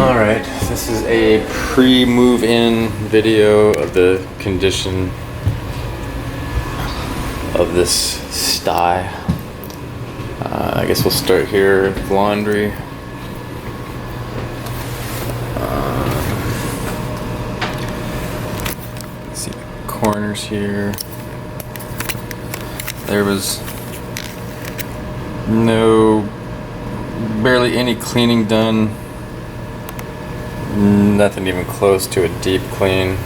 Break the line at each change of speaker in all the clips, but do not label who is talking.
Alright, this is a pre-move-in video of the condition of this sty. I guess we'll start here with laundry. See the corners here. There was barely any cleaning done. Nothing even close to a deep clean.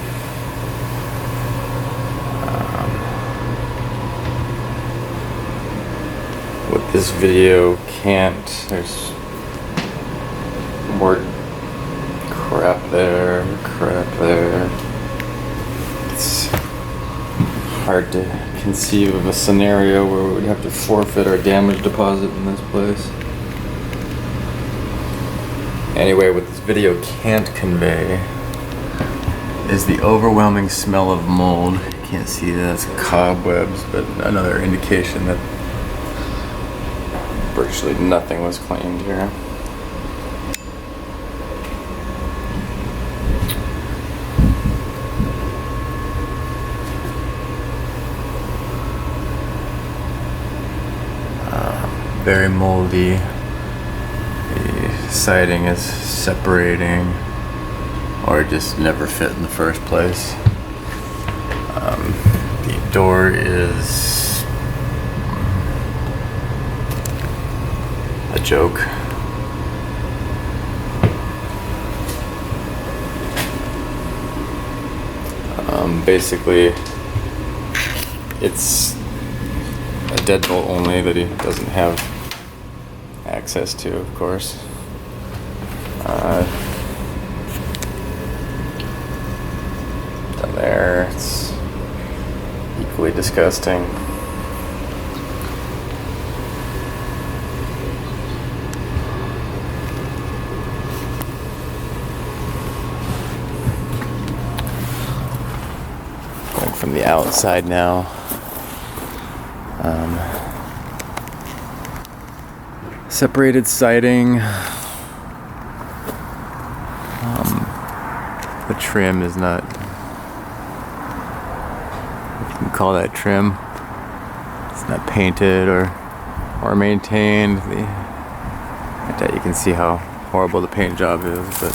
What this video can't, there's more crap there. It's hard to conceive of a scenario where we would have to forfeit our damage deposit in this place. Anyway, what this video can't convey is the overwhelming smell of mold. You can't see that, it's cobwebs, but another indication that virtually nothing was cleaned here. Very moldy. Siding is separating or just never fit in the first place. The door is a joke. Basically, it's a deadbolt only that he doesn't have access to, of course. Down there, it's equally disgusting. Going from the outside now. Separated siding. The trim is not, if you can call that trim. It's not painted or maintained. I bet you can see how horrible the paint job is, but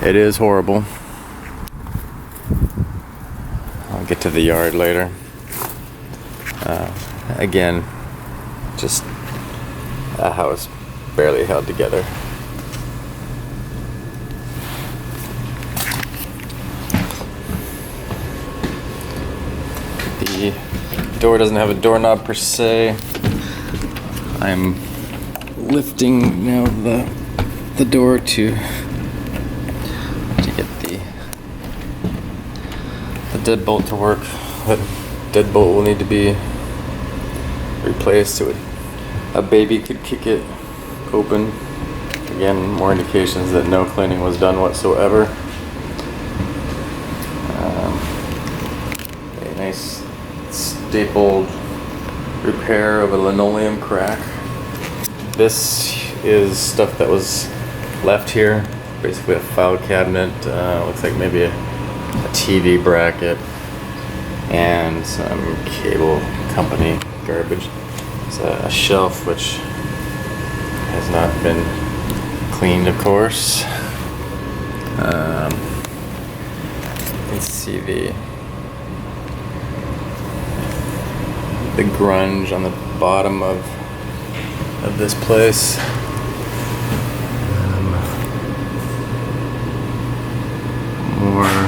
it is horrible. I'll get to the yard later. Again, just a house barely held together. The door doesn't have a doorknob per se. I'm lifting now the door to get the deadbolt to work. That deadbolt will need to be replaced so a baby could kick it open. Again, more indications that no cleaning was done whatsoever. A nice stapled repair of a linoleum crack. This is stuff that was left here. Basically a file cabinet, looks like maybe a TV bracket, and some cable company garbage. It's a shelf which has not been cleaned, of course. Let's see the grunge on the bottom of this place. More.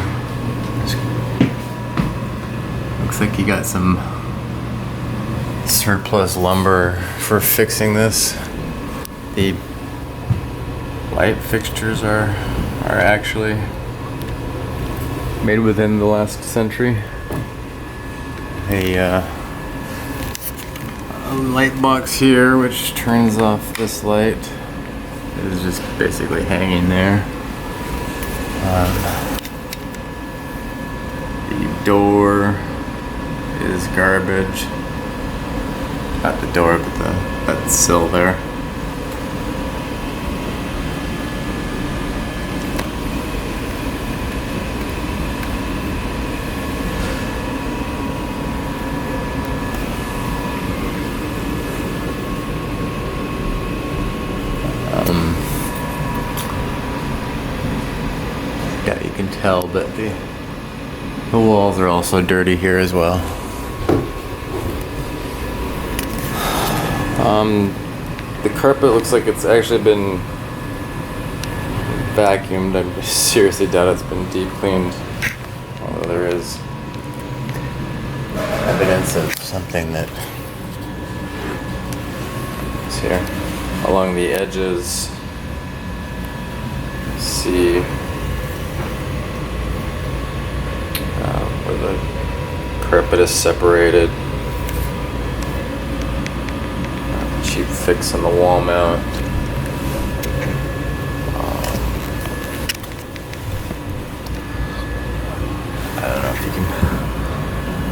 Looks like you got some surplus lumber for fixing this. The light fixtures are actually made within the last century. A light box here which turns off this light is just basically hanging there. The door is garbage. Not the door, but that sill there. tell, but the walls are also dirty here as well. The carpet looks like it's actually been vacuumed. I seriously doubt it's been deep cleaned, although there is evidence of something that is here. Along the edges, see where the carpet is separated. Cheap fix on the wall mount. I don't know if you can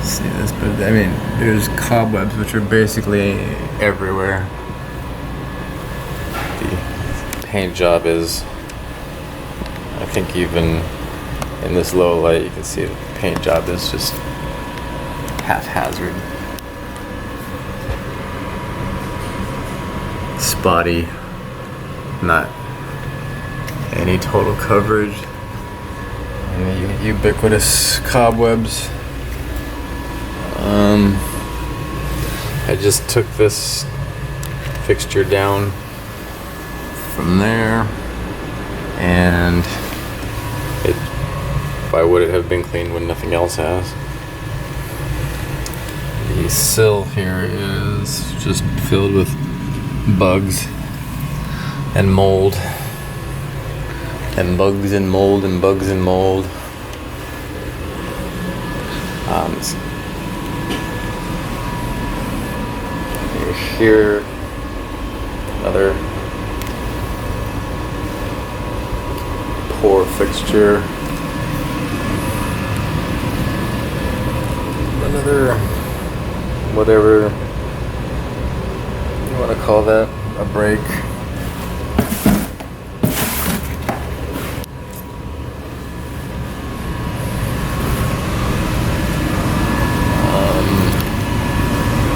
see this, but I mean, there's cobwebs which are basically everywhere. The paint job is, I think even in this low light you can see the paint job is just haphazard. Spotty, not any total coverage. And the ubiquitous cobwebs. I just took this fixture down from there, and why would it have been cleaned when nothing else has? The sill here is just filled with bugs and mold, and bugs and mold, and bugs and mold. Here, another poor fixture. Another, whatever you want to call that, a break.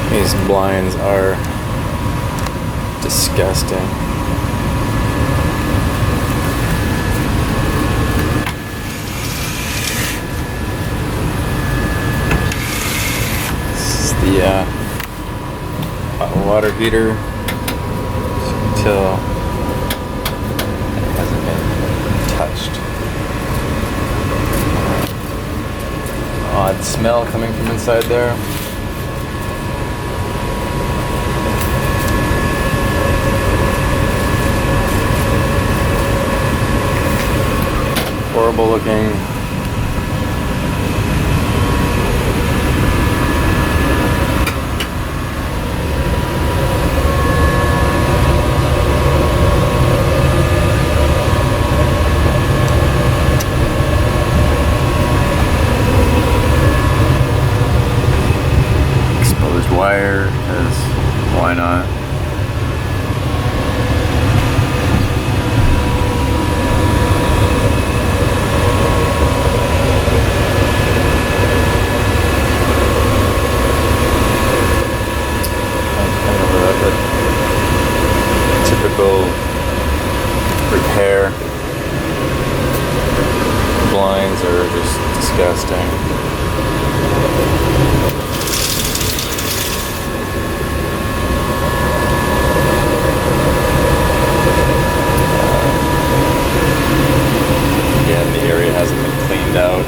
These blinds are disgusting. This is the hot water heater. As you can tell, it hasn't been touched. Odd smell coming from inside there. Horrible looking. Exposed wire, because why not? Repair. Blinds are just disgusting. Again, the area hasn't been cleaned out.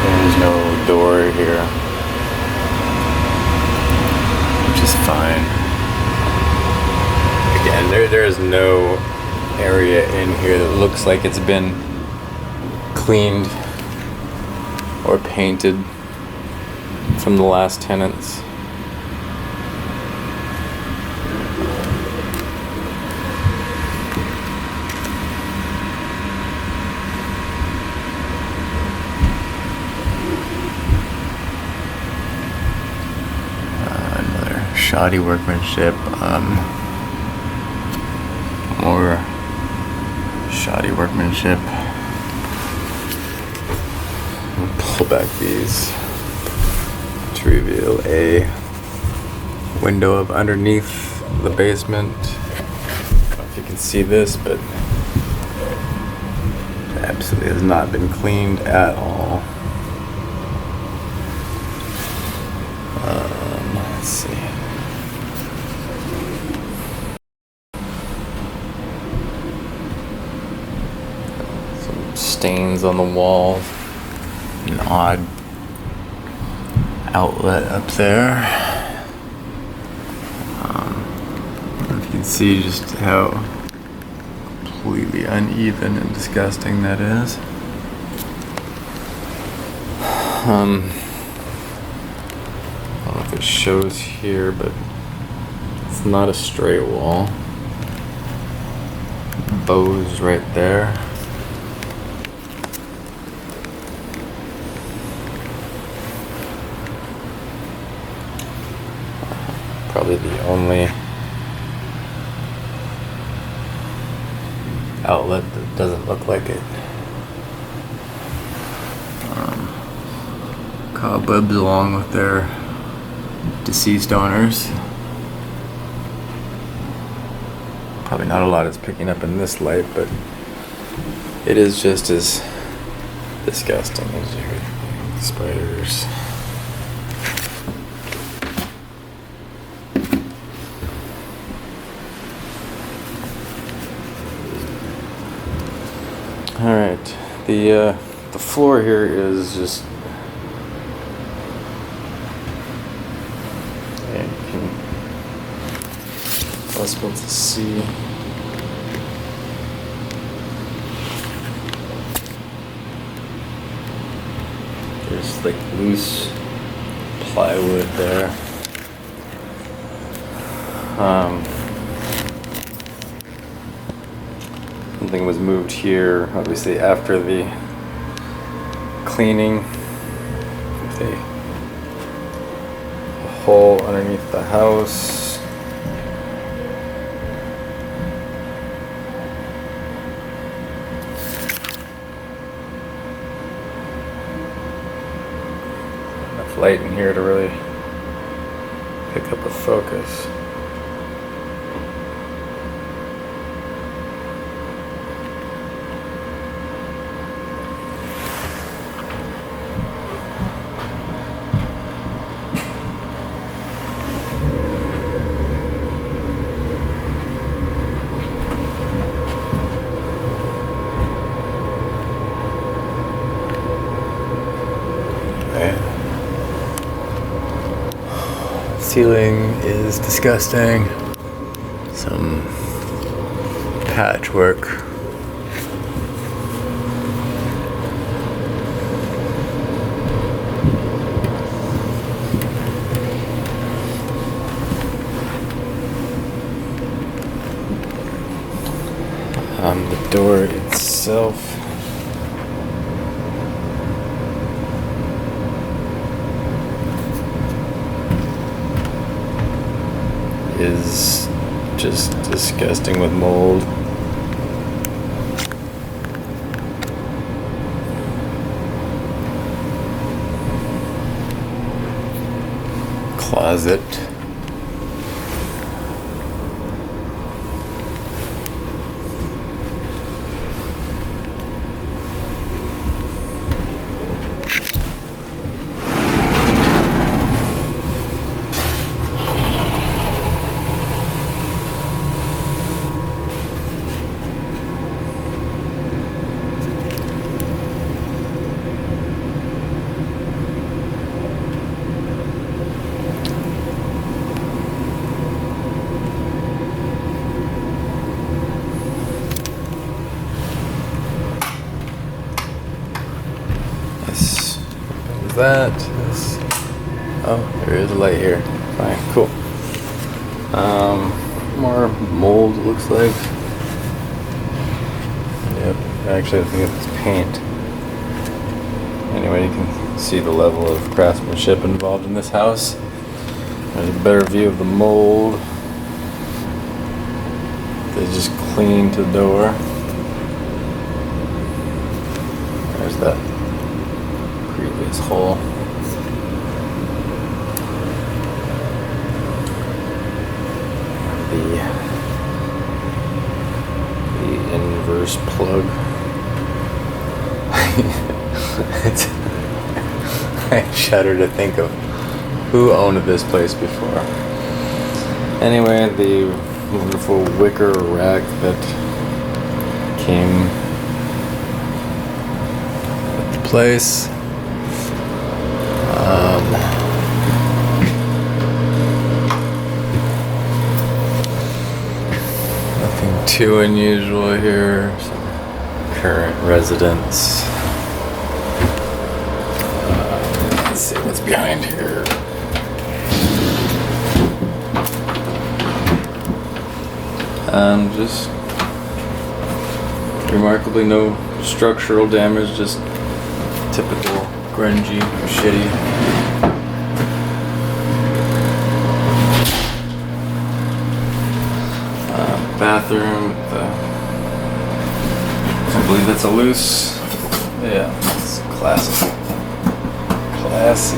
There's no door here, which is fine. Again, there is no area in here that looks like it's been cleaned or painted from the last tenants. Shoddy workmanship, more shoddy workmanship. We'll pull back these two to reveal a window of underneath the basement. I don't know if you can see this, but it absolutely has not been cleaned at all. Let's see. Some stains on the wall. An odd outlet up there. I don't know if you can see just how completely uneven and disgusting that is. I don't know if it shows here, but it's not a straight wall. Bows right there. Probably the only outlet that doesn't look like it. Cobwebs along with their deceased owners. Probably not a lot is picking up in this light, but it is just as disgusting as everything. Spiders. All right, the floor here is just, yeah, you can possible to see. There's like loose plywood there. Something was moved here, obviously after the cleaning. With a hole underneath the house. Enough light in here to really pick up a focus. Ceiling is disgusting. Some patchwork. The door itself is just disgusting with mold. Closet. This. Oh, there is a light here. Fine, cool. More mold, it looks like. Yep, actually I think it's paint. Anyway, you can see the level of craftsmanship involved in this house. There's a better view of the mold. They just cleaned the door. There's that previous hole. I shudder to think of who owned this place before. Anyway, the wonderful wicker rack that came with the place. Nothing too unusual here. Some current residents. Let's see what's behind here. Just remarkably no structural damage, just typical grungy, shitty. Bathroom. I believe that's a loose. Yeah, it's classic. Classy.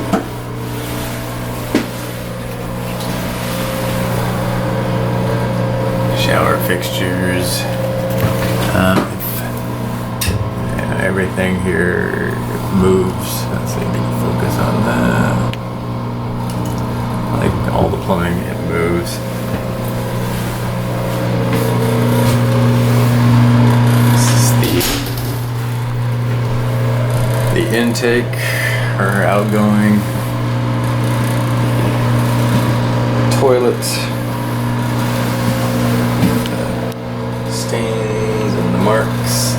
Shower fixtures. Everything here moves. Let's see if we can focus on that. Like all the plumbing, it moves. This is the intake or outgoing toilet. Stains and the marks.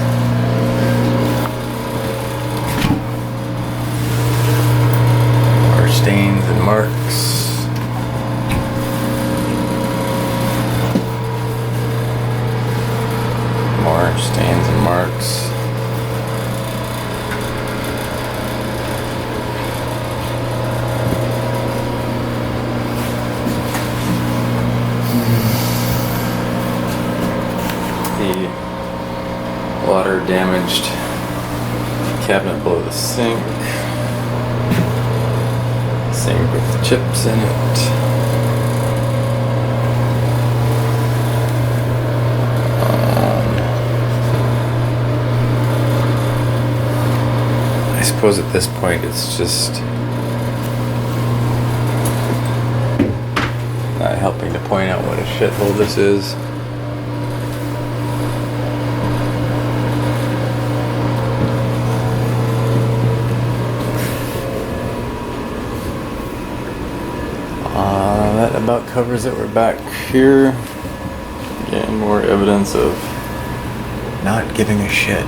More stains and marks. More stains and marks. Water damaged cabinet below the sink. Sink with chips in it. I suppose at this point it's just not helping to point out what a shithole this is. That about covers it. We're back here. Again, more evidence of not giving a shit.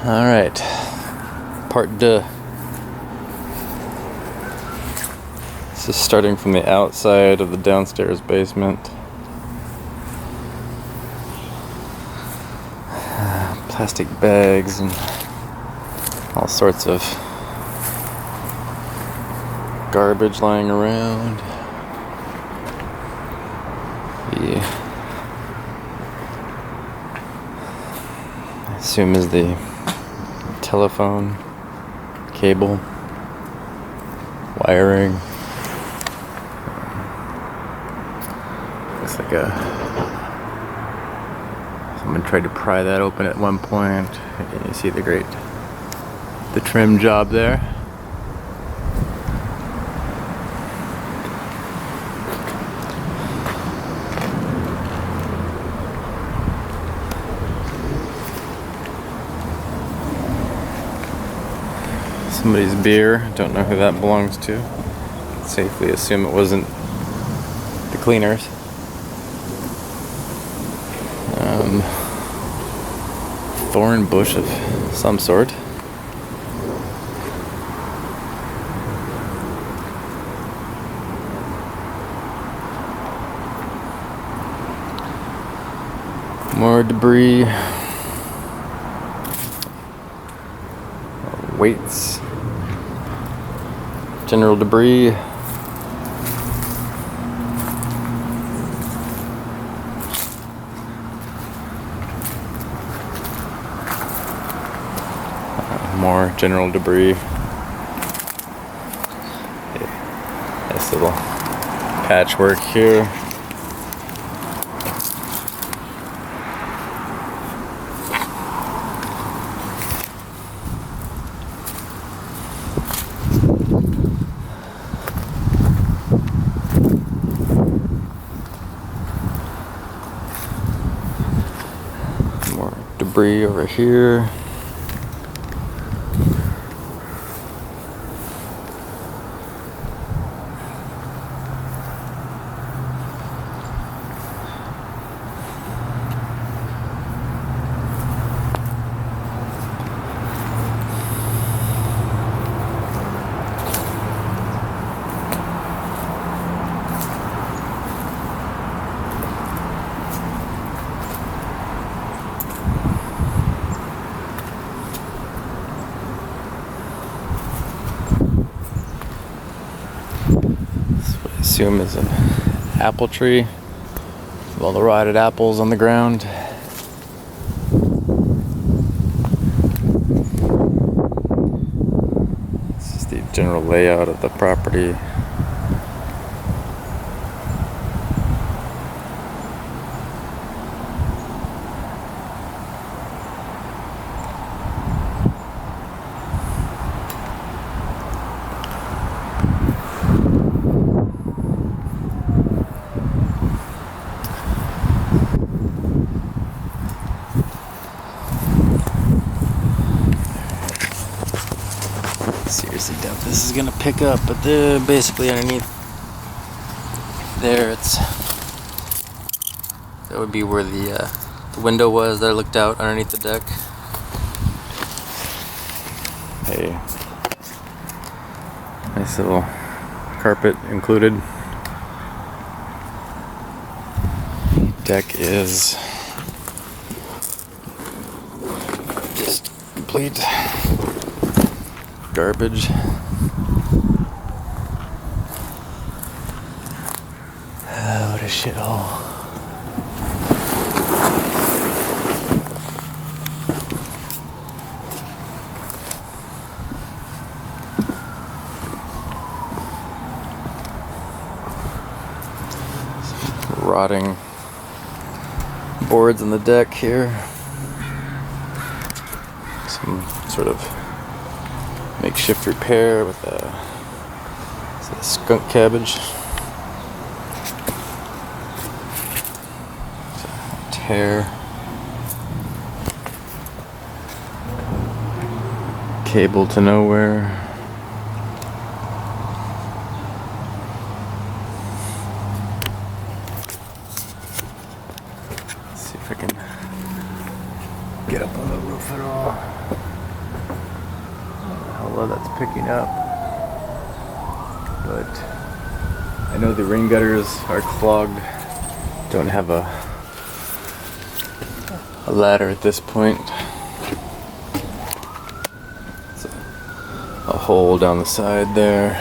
Alright. Part 2. This is starting from the outside of the downstairs basement. Plastic bags and all sorts of garbage lying around. I assume is the telephone cable wiring. Looks like someone tried to pry that open at one point. Again, you see the trim job there. Somebody's beer. Don't know who that belongs to. Safely assume it wasn't the cleaners. Thorn bush of some sort. More debris. Weights. General debris. More general debris. Yes, little patchwork here. More debris over here. Assume is an apple tree with all the rotted apples on the ground. This is the general layout of the property. Seriously doubt this is gonna pick up, but they're basically underneath there. That would be where the window was that I looked out underneath the deck. Hey, nice little carpet included. Deck is just complete garbage. What a shithole. Rotting boards on the deck here. Some sort of makeshift repair with a skunk cabbage. Tear. Cable to nowhere. Let's see if I can get up on the roof at all. How well that's picking up. But I know the rain gutters are clogged. Don't have a ladder at this point. It's a hole down the side there.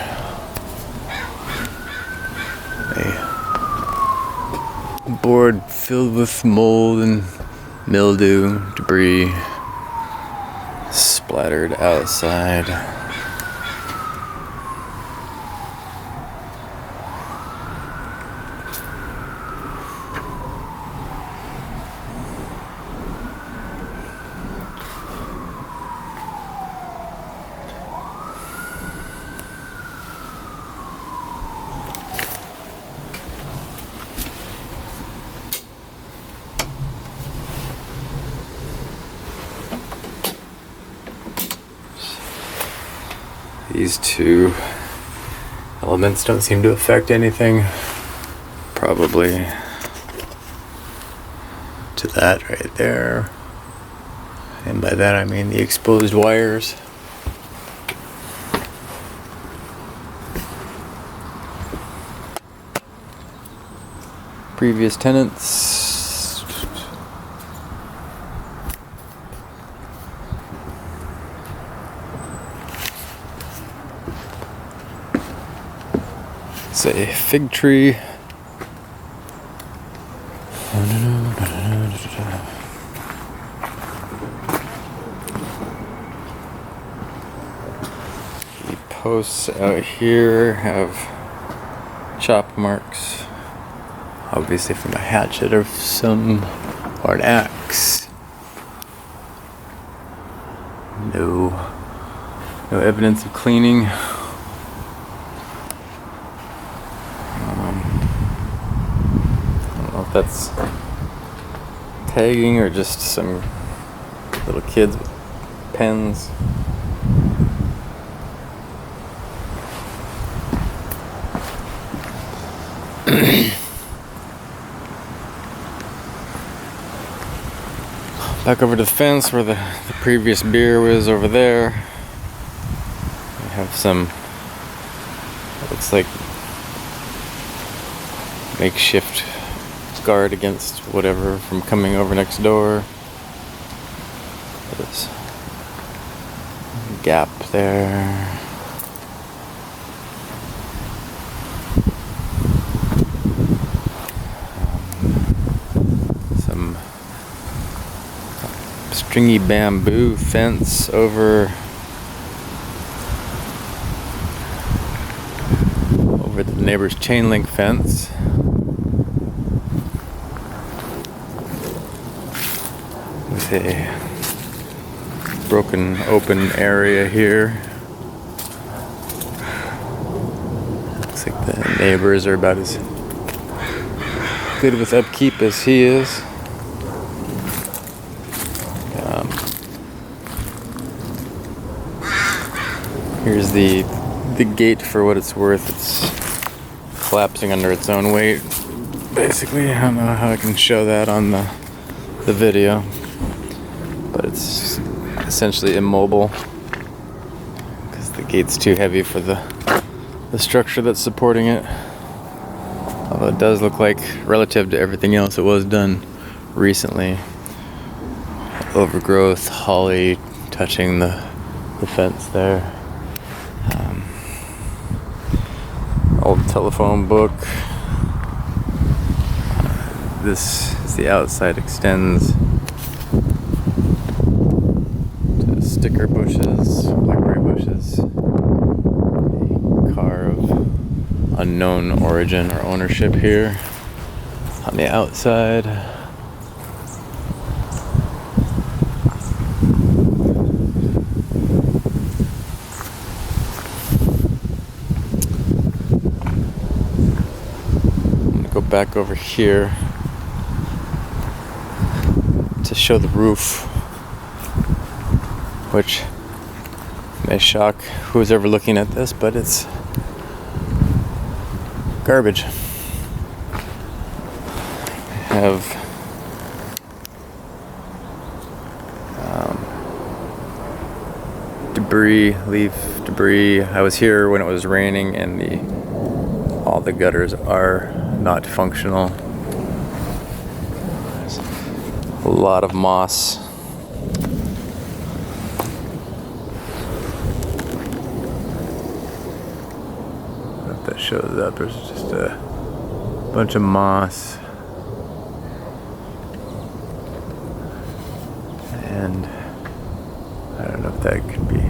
A board filled with mold and mildew, debris splattered outside. These two elements don't seem to affect anything. Probably to that right there. And by that I mean the exposed wires. Previous tenants. It's a fig tree. The posts out here have chop marks, obviously from a hatchet or or an axe. No evidence of cleaning. I don't know if that's tagging or just some little kids with pens. Back over to the fence where the previous beer was over there. We have some, looks like makeshift guard against whatever from coming over next door. There's a gap there. Some stringy bamboo fence over the neighbor's chain link fence. With a broken open area here. Looks like the neighbors are about as good with upkeep as he is. Here's the gate for what it's worth. It's collapsing under its own weight. Basically, I don't know how I can show that on the video, but it's essentially immobile because the gate's too heavy for the structure that's supporting it. Although it does look like, relative to everything else, it was done recently. Overgrowth, holly touching the fence there. Old telephone book. This is the outside, extends to sticker bushes, blackberry bushes. A car of unknown origin or ownership here on the outside. Go back over here to show the roof, which may shock who's ever looking at this, but it's garbage. We have leaf debris. I was here when it was raining and all the gutters are not functional. There's a lot of moss. If that shows up, there's just a bunch of moss. And I don't know if that can be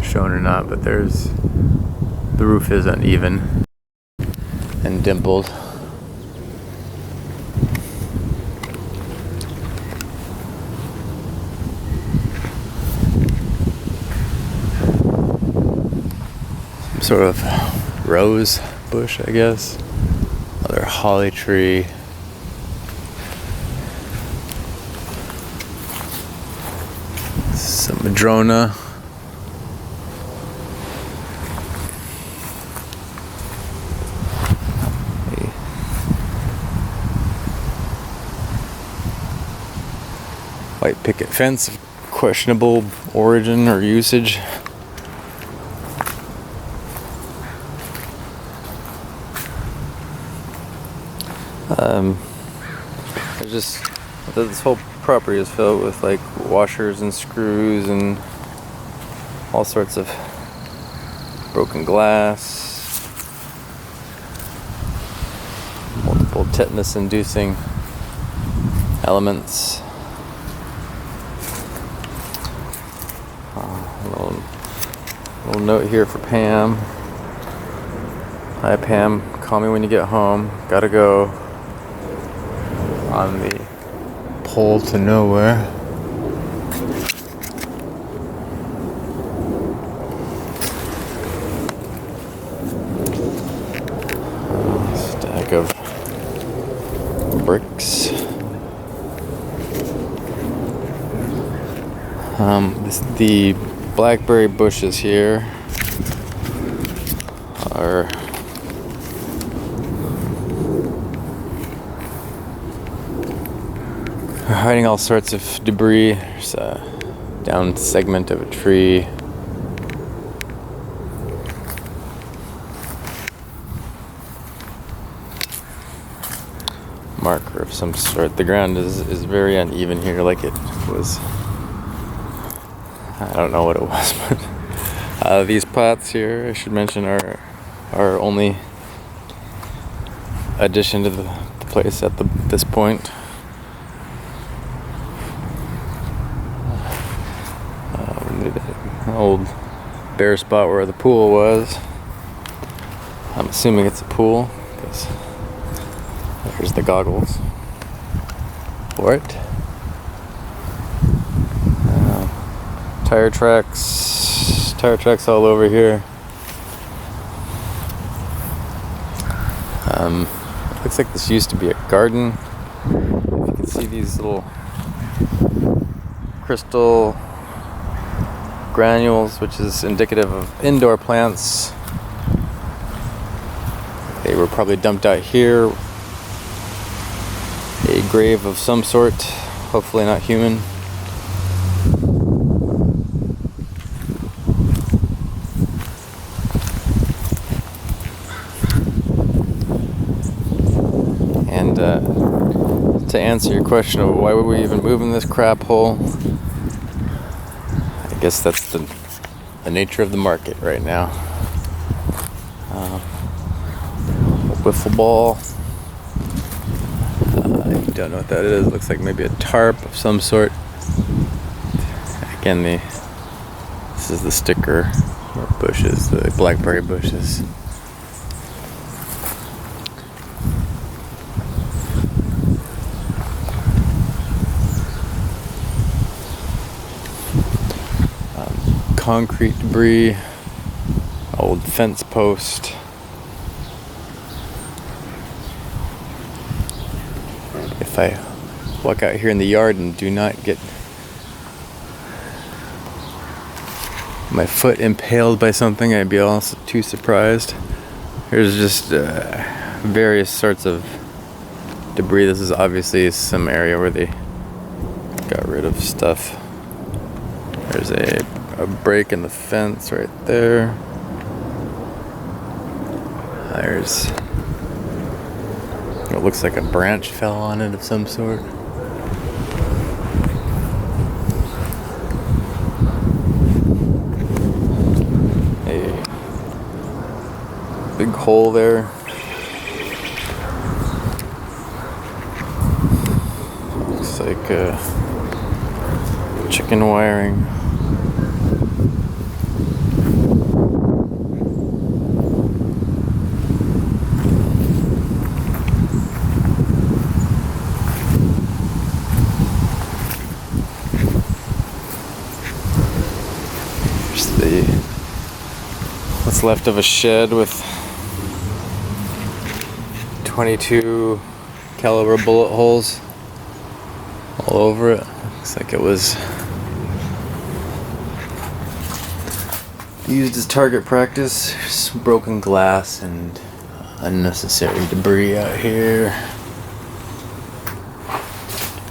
shown or not, but the roof is uneven and dimpled. Some sort of rose bush, I guess. Another holly tree. Some madrona. White picket fence of questionable origin or usage. This whole property is filled with like washers and screws and all sorts of broken glass, multiple tetanus-inducing elements. Little note here for Pam. Hi Pam, call me when you get home. Gotta go on the pole to nowhere. Stack of bricks. The blackberry bushes here are hiding all sorts of debris. There's a down segment of a tree. Marker of some sort. The ground is very uneven here, like it was. I don't know what it was, but these pots here, I should mention, are only addition to the place at this point. An old bare spot where the pool was. I'm assuming it's a pool because there's the goggles for it. Tire tracks all over here. Looks like this used to be a garden. If you can see these little crystal granules, which is indicative of indoor plants. They were probably dumped out here. A grave of some sort, hopefully not human. And to answer your question of why would we even move in this crap hole, I guess that's the nature of the market right now. Wiffle ball. I don't know what that is. Looks like maybe a tarp of some sort. Again, this is the sticker bushes, the blackberry bushes. Concrete debris, old fence post. If I walk out here in the yard and do not get my foot impaled by something, I'd be also too surprised. There's just various sorts of debris. This is obviously some area where they got rid of stuff. There's a break in the fence right there. There's, it looks like a branch fell on it of some sort. A big hole there. Looks like chicken wiring. What's left of a shed with 22 caliber bullet holes all over it. Looks like it was used as target practice. There's broken glass and unnecessary debris out here.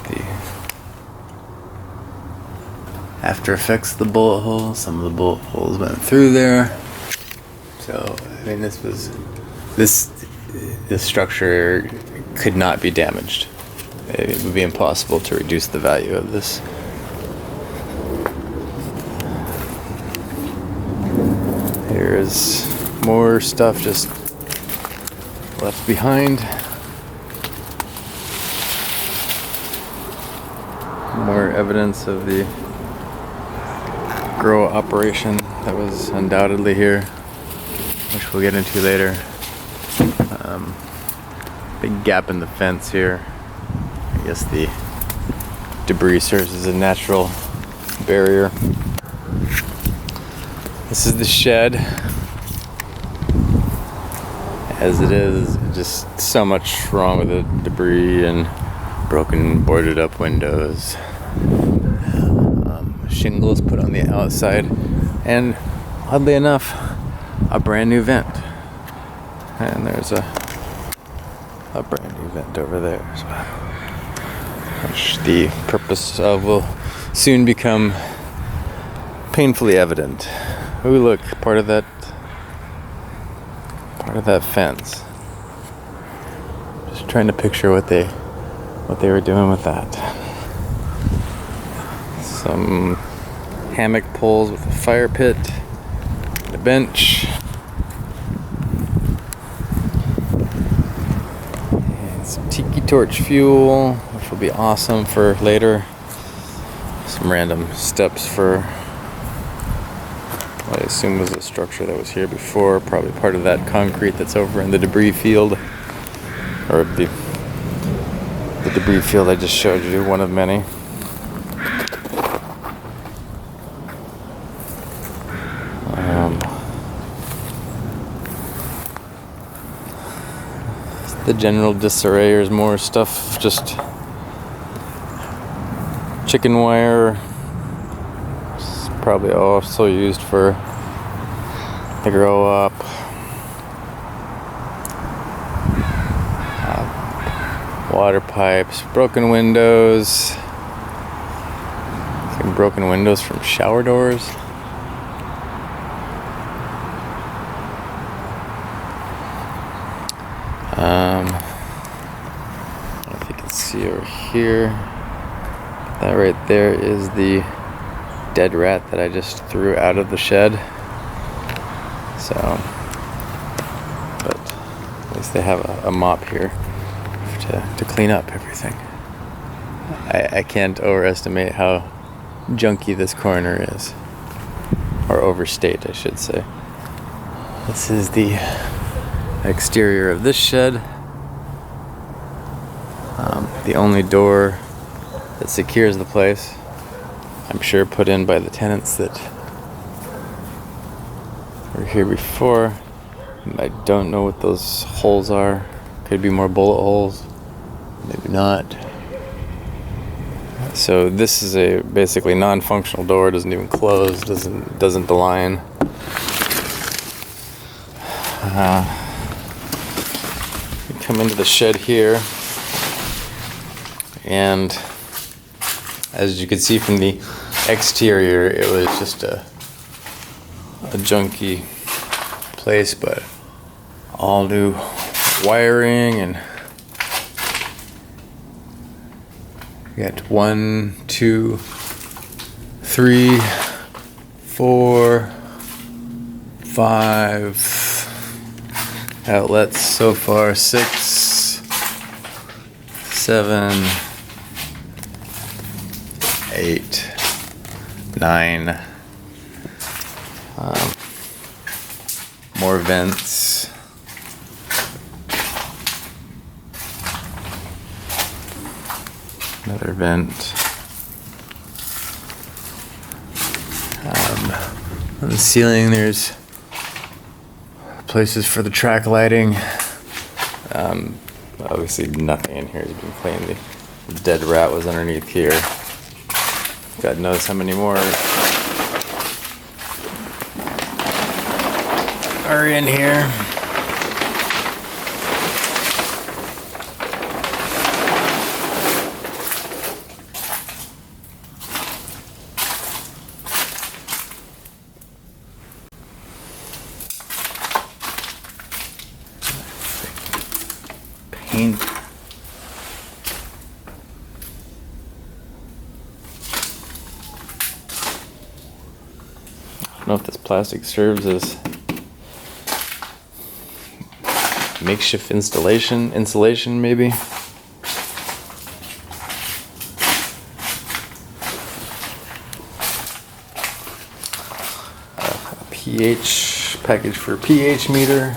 The after effects of the bullet holes. Some of the bullet holes went through there. So, I mean, this structure could not be damaged. It would be impossible to reduce the value of this. Here's more stuff just left behind. More evidence of the grow operation that was undoubtedly here, which we'll get into later. Big gap in the fence here. I guess the debris serves as a natural barrier. This is the shed. As it is, just so much wrong with the debris and broken boarded up windows. Shingles put on the outside, and oddly enough, a brand new vent. And there's a brand new vent over there as well, which the purpose of will soon become painfully evident. Ooh, look, part of that fence. Just trying to picture what they were doing with that. Some hammock poles with a fire pit, and a bench. Some tiki torch fuel, which will be awesome for later. Some random steps for what I assume was a structure that was here before, probably part of that concrete that's over in the debris field. Or the debris field I just showed you, one of many. The general disarray, there's more stuff, just chicken wire. It's probably also used for the grow up. Water pipes, broken windows. Some broken windows from shower doors. If you can see over here, that right there is the dead rat that I just threw out of the shed. So, but at least they have a mop here to clean up everything. I can't overestimate how junky this corner is, or overstate, I should say. This is the exterior of this shed. The only door that secures the place, I'm sure put in by the tenants that were here before. I don't know what those holes are. Could be more bullet holes, maybe not. So this is a basically non-functional door. Doesn't even close. Doesn't align. We come into the shed here, and as you can see from the exterior, it was just a junky place, but all new wiring, and we got 1, 2, 3, 4, 5 outlets so far, 6, 7, 8, 9. More vents. Another vent. On the ceiling, there's places for the track lighting. Obviously, nothing in here has been cleaned. The dead rat was underneath here. God knows how many more are in here. Paint. I don't know if this plastic serves as makeshift insulation maybe. A pH package for pH meter.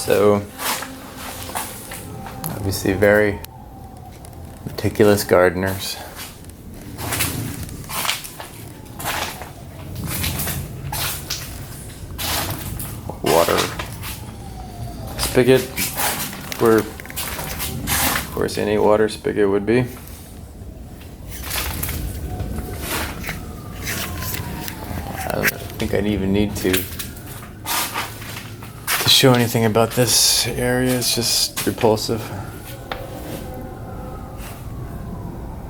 So, obviously very meticulous gardeners. Water spigot, where of course any water spigot would be. I don't think I even need to show anything about this area. It's just repulsive.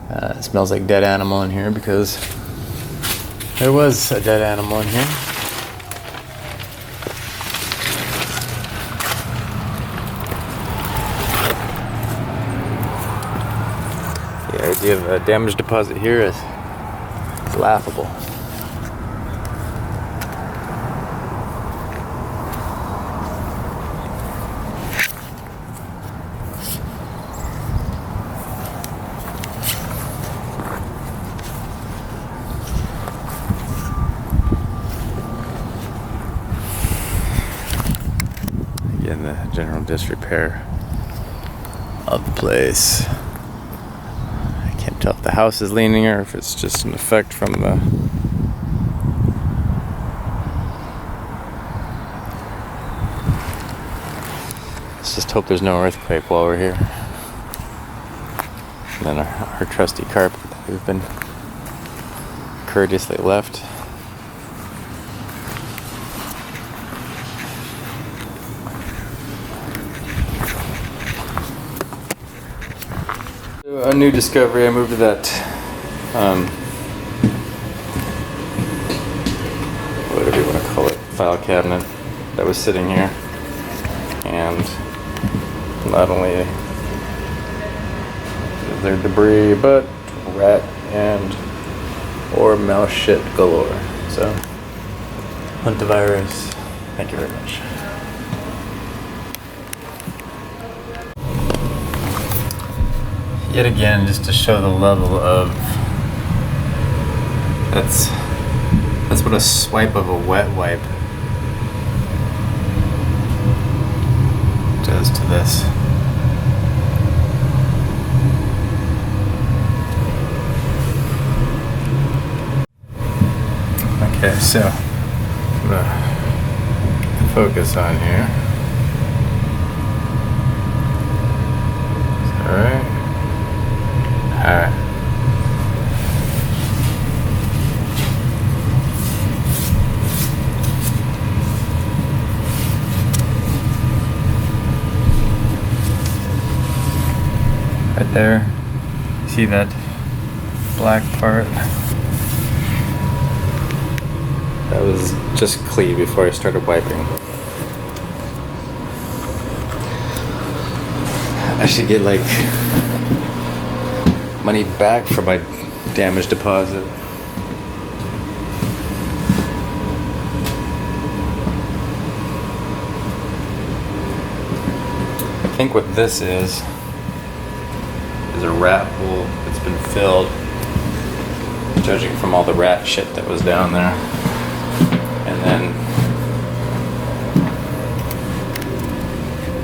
It smells like dead animal in here because there was a dead animal in here. The idea of a damage deposit here is laughable. Again, the general disrepair of the place. I can't tell if the house is leaning or if it's just an effect from the let's just hope there's no earthquake while we're here. And then our trusty carpet that we've been courteously left. A new discovery. I moved to that whatever you want to call it, file cabinet that was sitting here, and not only is there debris, but rat and or mouse shit galore. So, Huntavirus, thank you very much. Yet again, just to show the level of that's what a swipe of a wet wipe does to this. Okay, so I'm gonna focus on here. All right. Alright. Right there, see that black part? That was just clean before I started wiping. I should get like money back for my damage deposit. I think what this is a rat hole that's been filled, judging from all the rat shit that was down there. And then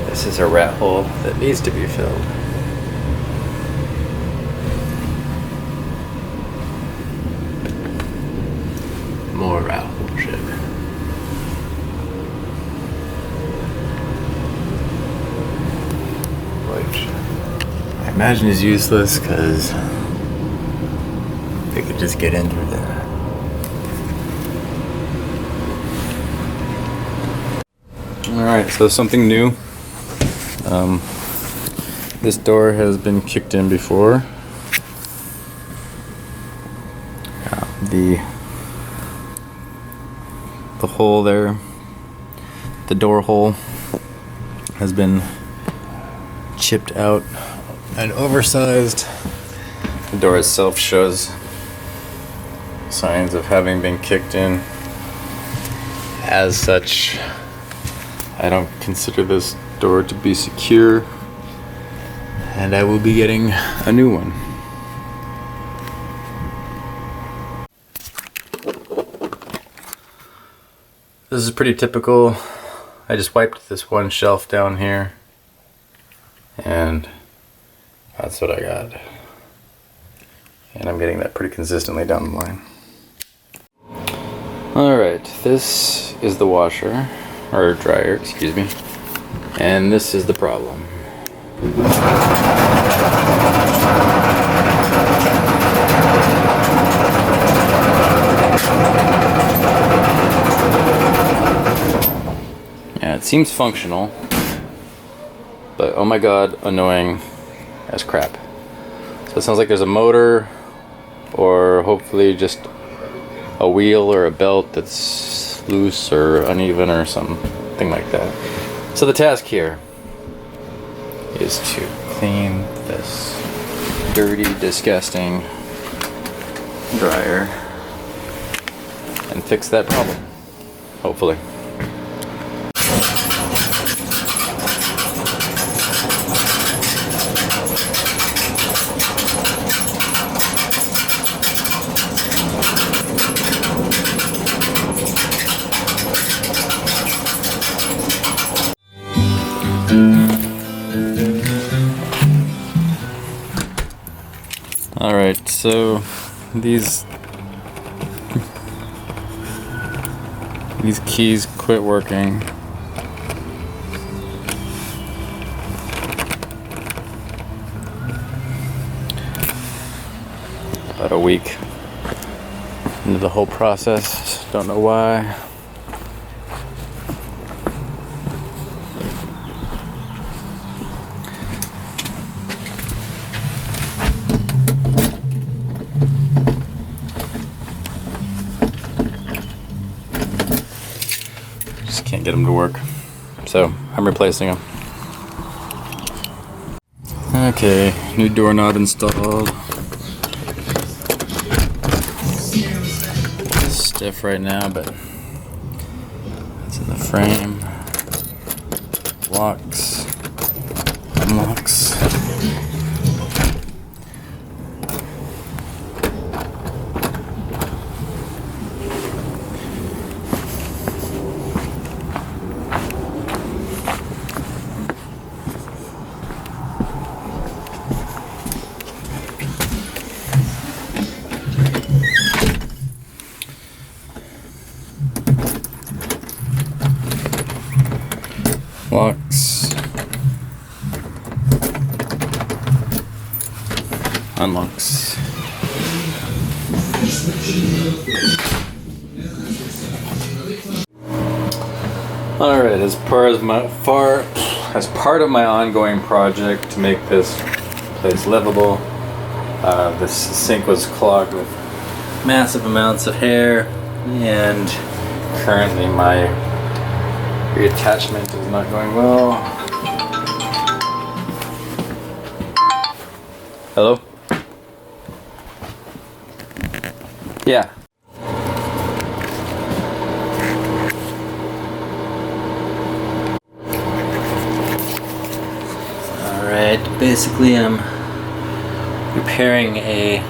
this is a rat hole that needs to be filled. More rat hole shit. Which I imagine is useless because they could just get in through there. Alright, so something new. This door has been kicked in before. The hole there, the door hole, has been chipped out and oversized. The door itself shows signs of having been kicked in. As such, I don't consider this door to be secure, and I will be getting a new one. This is pretty typical I just wiped this one shelf down here, and that's what I got. And I'm getting that pretty consistently down the line. Alright, this is the washer, or dryer, excuse me. And this is the problem. Yeah, it seems functional, but oh my god, annoying as crap. So it sounds like there's a motor, or hopefully just a wheel or a belt that's loose or uneven or something like that. So the task here is to clean this dirty, disgusting dryer and fix that problem, hopefully. Alright, so these keys quit working. About a week into the whole process, don't know why. Can't get them to work, so I'm replacing them. Okay, new doorknob installed. Stiff right now, but it's in the frame. Locks, unlocks. Locks, unlocks. Alright, as part of my ongoing project to make this place livable, this sink was clogged with massive amounts of hair, and currently my reattachment is not going well. Hello? Yeah. Alright, basically I'm repairing a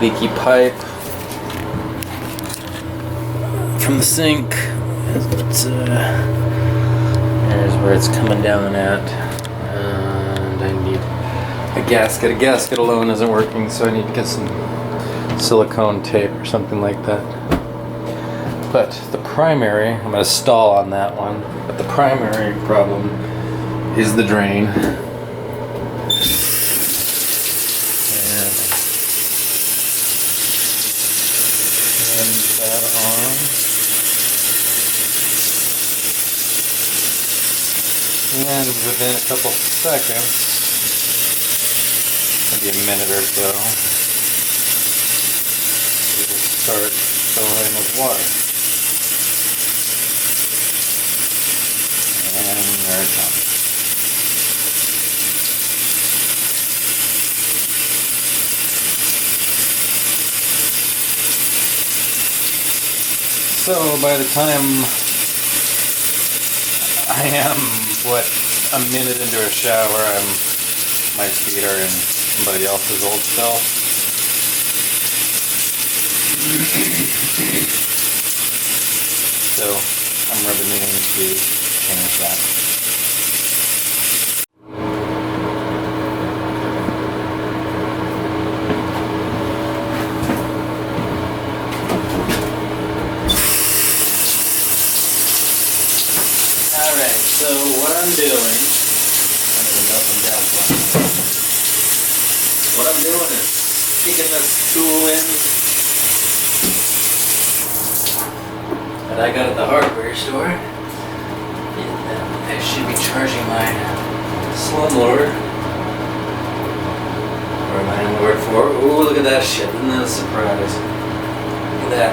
leaky pipe from the sink. Here's where it's coming down at, and I need a gasket. A gasket alone isn't working, so I need to get some silicone tape or something like that. But the primary, I'm going to stall on that one, but the primary problem is the drain. And that on. And within a couple seconds, maybe a minute or so, it will start filling with water. And there it comes. So by the time I am, a minute into a shower, my feet are in somebody else's old self. So I'm really meaning to change that. Alright, so what I'm doing, I don't even know if I'm down for it. What I'm doing is sticking this tool in that I got at the hardware store. And then I should be charging my slumlord. Or my Lord 4. Ooh, look at that shit. Isn't that a surprise? Look at that.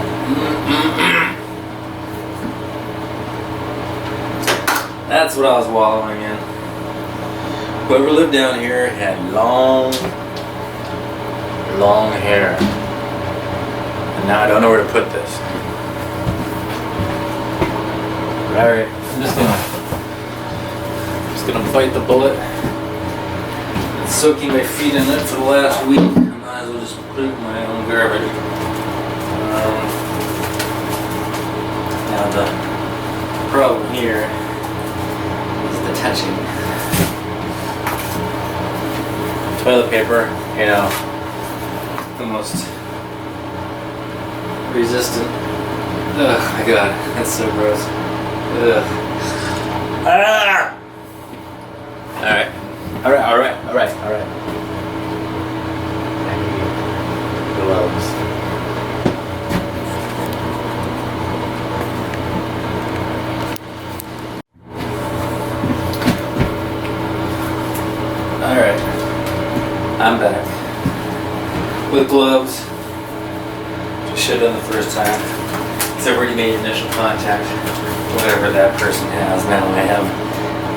That's what I was wallowing in. Whoever lived down here had long hair. And now I don't know where to put this. Alright, I'm just gonna bite the bullet. Been soaking my feet in it for the last week. I might as well just put it in my own garbage. Now the problem here is the touching. Toilet paper, you know, the most resistant. Oh my god, that's so gross. Ugh. Ah! Alright. I need gloves. Alright. I'm back. With gloves. Should have done the first time. It's already made initial contact. Whatever that person has, now I have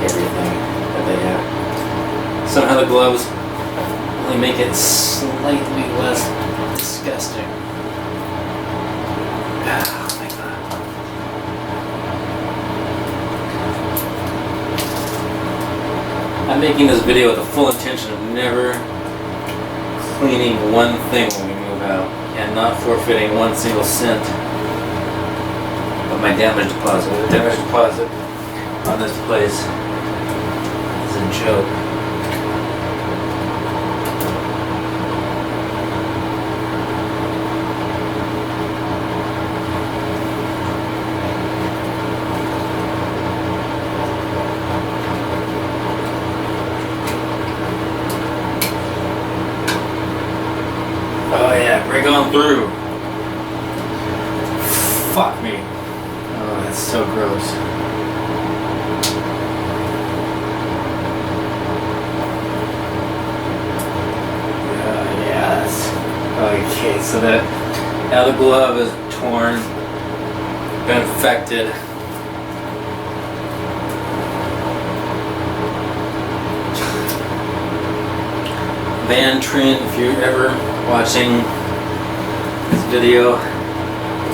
everything that they have. Somehow the gloves only make it slightly less disgusting. Oh my god. I'm making this video with the full intention of never cleaning one thing when we move out and not forfeiting one single cent of my damage deposit. The damage deposit on this place is a joke. Oh yeah, break on through. Fuck me. Oh, that's so gross. Yes. Okay, so that now the glove is torn, been infected. Van Trent, if you're ever watching this video,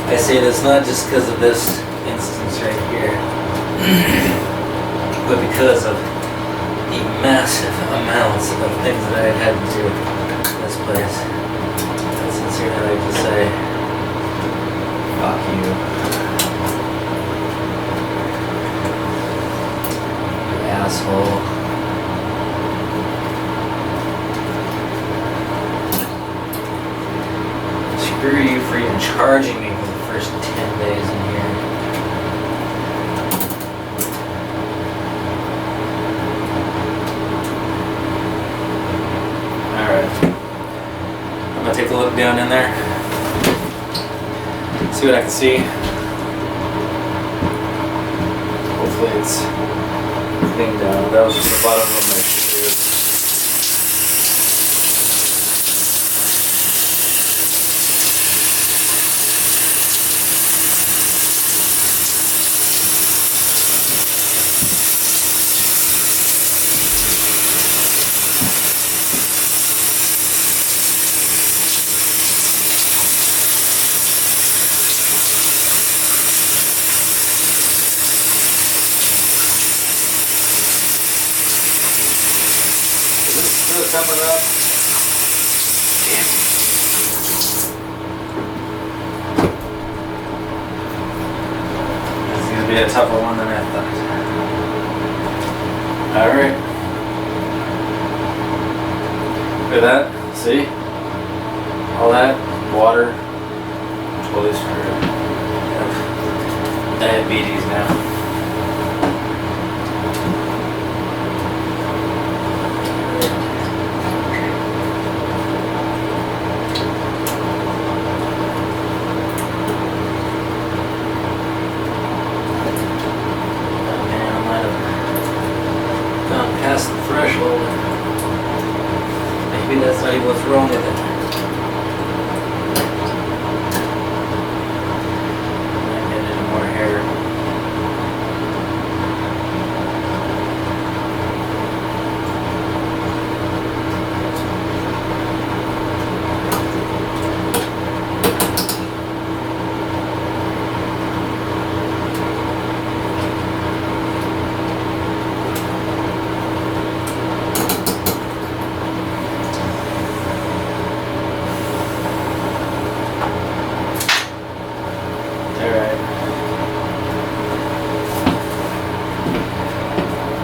I say this not just because of this instance right here, but because of the massive amounts of things that I had to do in this place. I sincerely like to say, fuck you. You asshole. Screw you for even charging me for the first 10 days in here. Alright. I'm gonna take a look down in there. See what I can see. Hopefully it's cleaned down. That was from the bottom of my shoes. Coming up. Damn. This is gonna be
be a tougher one than I thought.
Alright. Look at that. See? All that water. Totally screwed.
Diabetes now. Past the threshold. Maybe that's not even what's wrong with it. Might get any more hair.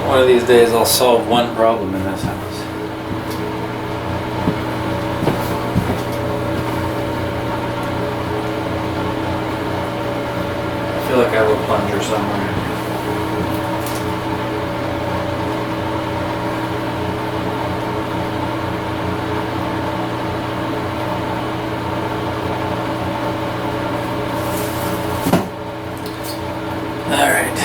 One of these days I'll solve one problem in this house. I feel like I have a plunger somewhere. All right.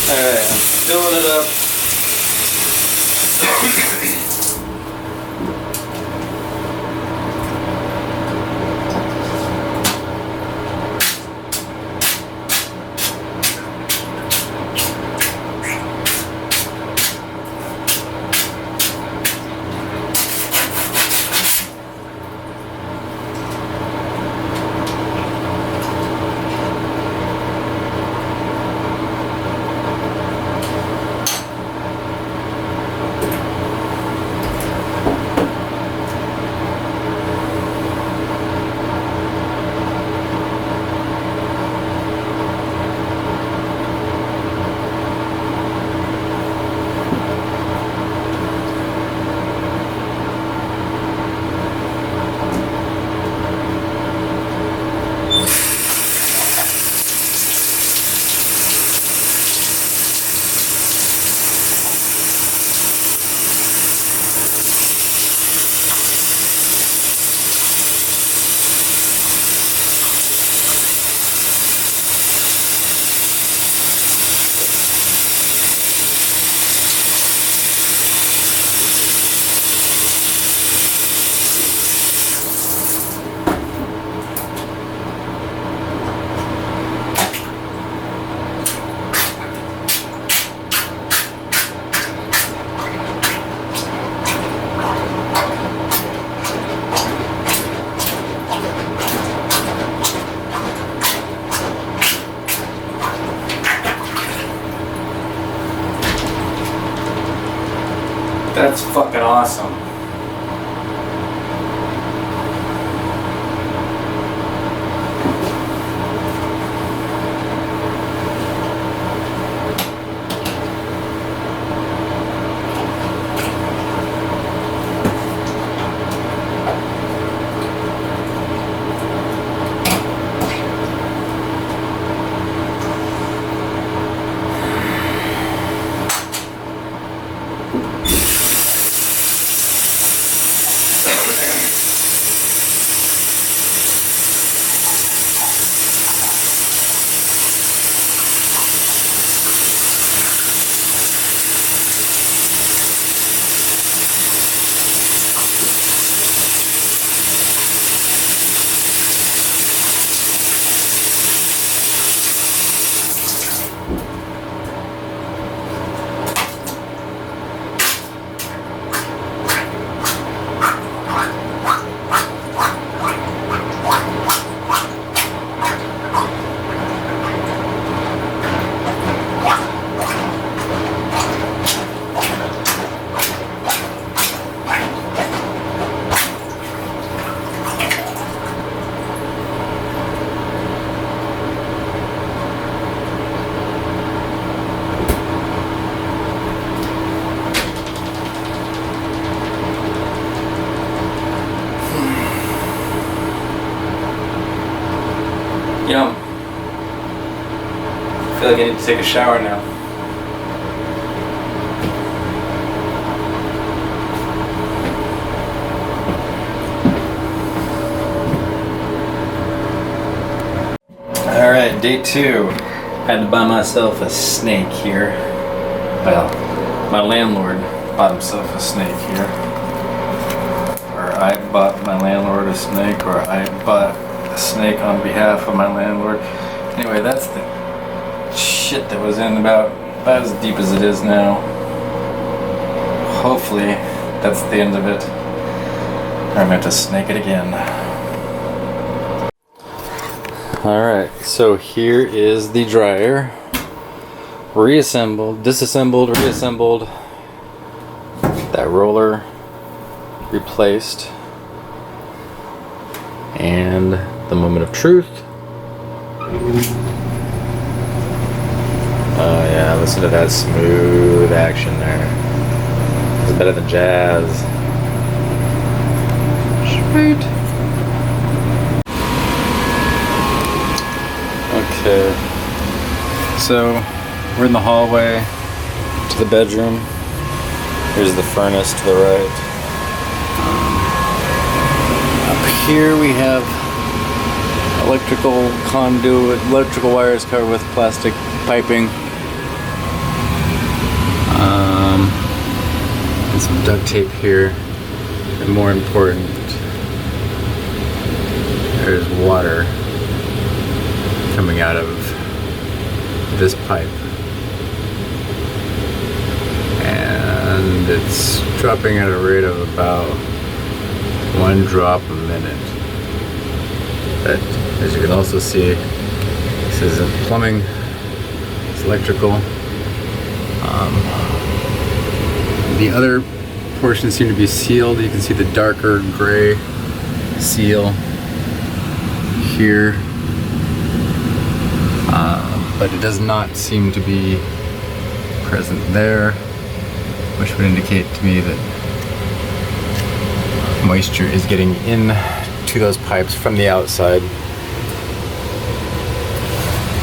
Alright, I'm filling it up. That's fucking awesome. Yum. I feel like I need to take a shower now. Alright, day 2. Had to buy myself a snake here. Well, my landlord bought himself a snake here. Or I bought my landlord a snake, or I bought a snake on behalf of my landlord. Anyway, that's the shit that was in about as deep as it is now. Hopefully, that's the end of it. Or I'm going to snake it again. Alright, so here is the dryer. Reassembled, disassembled, reassembled. That roller replaced. And the moment of truth. Oh yeah, listen to that smooth action there. It's better than jazz. Sweet. Okay, so we're in the hallway to the bedroom. Here's the furnace to the right. Up here we have electrical conduit, electrical wires covered with plastic piping. And some duct tape here. And more important, there's water coming out of this pipe, and it's dropping at a rate of about 1 drop a minute. But as you can also see, this isn't plumbing, it's electrical. The other portions seem to be sealed. You can see the darker gray seal here. But it does not seem to be present there, which would indicate to me that moisture is getting in to those pipes from the outside,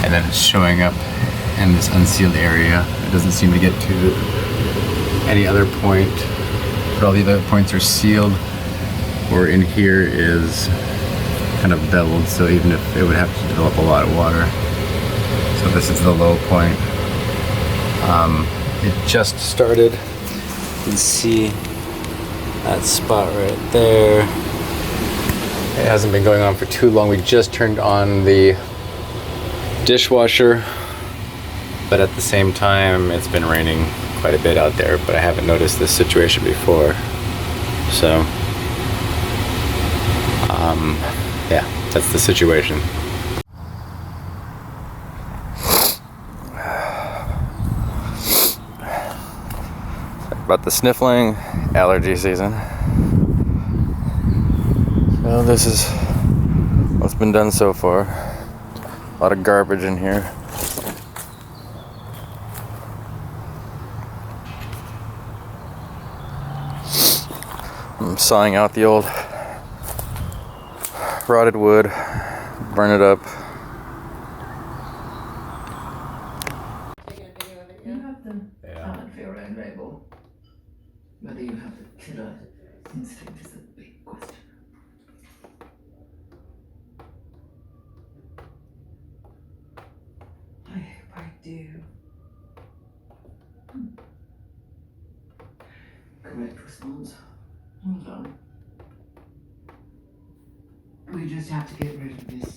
and then it's showing up in this unsealed area. It doesn't seem to get to any other point, but all the other points are sealed, or in here is kind of beveled, so even if it would have to develop a lot of water. So this is the low point. It just started. You can see that spot right there. It hasn't been going on for too long. We just turned on the dishwasher, but at the same time it's been raining quite a bit out there, but I haven't noticed this situation before. So yeah, that's the situation. About the sniffling, allergy season. So this is what's been done so far. A lot of garbage in here. I'm sawing out the old rotted wood, burn it up.
You have the talent for your own label. Whether you have the killer instinct is a big question. I hope I do. Correct response. Well done. We just have to get rid of this